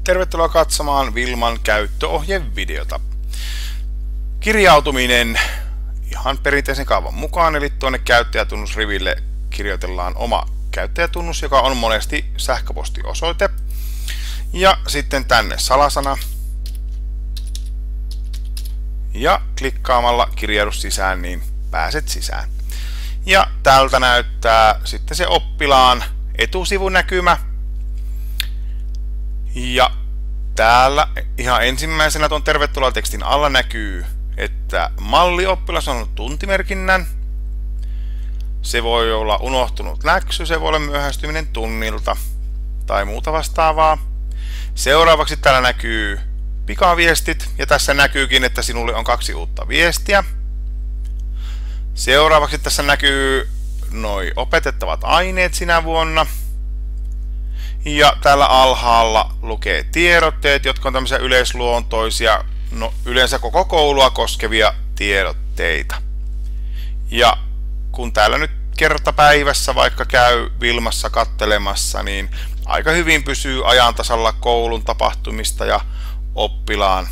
Tervetuloa katsomaan Wilman käyttöohjevideota. Kirjautuminen ihan perinteisen kaavan mukaan, eli tuonne käyttäjätunnusriville kirjoitellaan oma käyttäjätunnus, joka on monesti sähköpostiosoite. Ja sitten tänne salasana. Ja klikkaamalla kirjaudu sisään, niin pääset sisään. Ja täältä näyttää sitten se oppilaan etusivunäkymä. Ja täällä ihan ensimmäisenä tuon tervetuloa tekstin alla näkyy, että mallioppilas on saanut tuntimerkinnän. Se voi olla unohtunut läksy, se voi olla myöhästyminen tunnilta tai muuta vastaavaa. Seuraavaksi täällä näkyy pikaviestit ja tässä näkyykin, että sinulle on 2 uutta viestiä. Seuraavaksi tässä näkyy noi opetettavat aineet sinä vuonna. Ja täällä alhaalla lukee tiedotteet, jotka on tämmöisiä yleisluontoisia, yleensä koko koulua koskevia tiedotteita. Ja kun täällä nyt kerta päivässä vaikka käy Wilmassa kattelemassa, niin aika hyvin pysyy ajan tasalla koulun tapahtumista ja oppilaan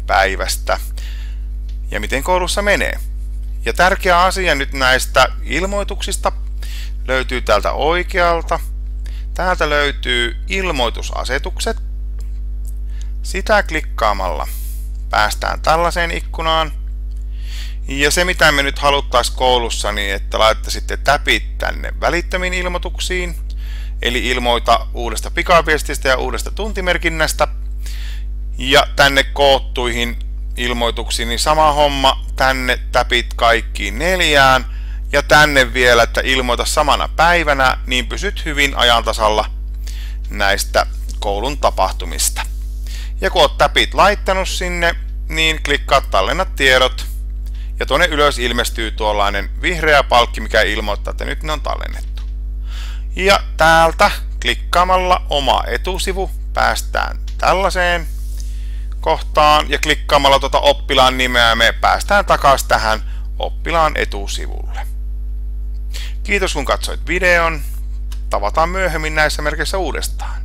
päivästä ja miten koulussa menee. Ja tärkeä asia nyt näistä ilmoituksista löytyy täältä oikealta. Täältä löytyy ilmoitusasetukset. Sitä klikkaamalla päästään tällaiseen ikkunaan. Ja se mitä me nyt haluttaisiin koulussa, niin että laittaisitte täpit tänne välittömiin ilmoituksiin. Eli ilmoita uudesta pikaviestistä ja uudesta tuntimerkinnästä. Ja tänne koottuihin ilmoituksiin, niin sama homma, tänne täpit kaikkiin 4. Ja tänne vielä, että ilmoita samana päivänä, niin pysyt hyvin ajan tasalla näistä koulun tapahtumista. Ja kun olet täpit laittanut sinne, niin klikkaa tallenna tiedot. Ja tuonne ylös ilmestyy tuollainen vihreä palkki, mikä ilmoittaa, että nyt ne on tallennettu. Ja täältä klikkaamalla oma etusivu päästään tällaiseen kohtaan. Ja klikkaamalla tuota oppilaan nimeä me päästään takaisin tähän oppilaan etusivulle. Kiitos kun katsoit videon. Tavataan myöhemmin näissä merkeissä uudestaan.